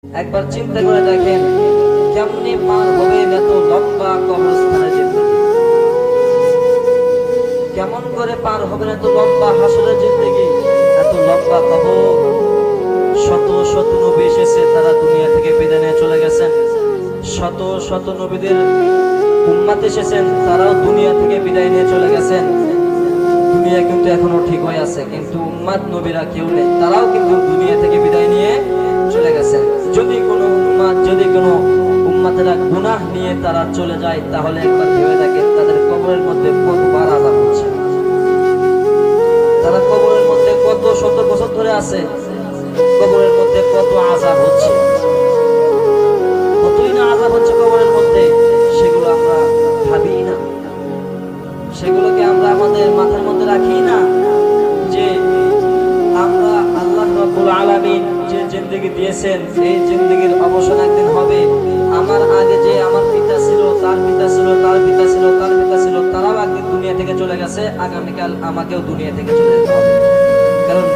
একবার চিন্তা করে দেখেন কেমনি পার হবে এত লম্বা কবরস্থানের জিন্দেগি, কেমন করে পার হবে এত লম্বা হাসরের জিন্দেগি, এত লম্বা কবর। শত শত নবী এসেছে, তারা দুনিয়া থেকে বিদায় নিয়ে চলে গেছেন। শত শত নবীদের উম্মত এসেছেন, তারাও দুনিয়া থেকে বিদায় নিয়ে চলে গেছেন। দুনিয়া কিন্তু এখনো ঠিক হয়ে আছে, কিন্তু উম্মত নবীরা কেউ নেই, তারাও কিন্তু দুনিয়া থেকে বিদায় নিয়ে চলে গেছেন। যদি কোনো উম্মতেরা গুনাহ নিয়ে তারা চলে যায়, তাহলে একবার ভেবে দেখেন তাদের কবরের মধ্যে কতবার আযাব হচ্ছে। তারা কবরের মধ্যে কত শত বছর ধরে আছে, কবরের মধ্যে কত আযাব হচ্ছে, কতই না আযাব হচ্ছে কবরের মধ্যে। সেগুলো আমরা ভাবি না, সেগুলোকে আমরা আমাদের মাথার মধ্যে রাখি না, যে আমরা আল্লাহ রাব্বুল আলামিন যে জিন্দেগি দিয়েছেন, এই জিন্দেগির অবসান একদিন হবে। আমার আগে যে আমার পিতা ছিল, তার পিতা ছিল, তার পিতা ছিল, তার পিতা ছিল, তারাও একদিন দুনিয়া থেকে চলে গেছে। আগামীকাল আমাকেও দুনিয়া থেকে চলে যেতে হবে। কারণ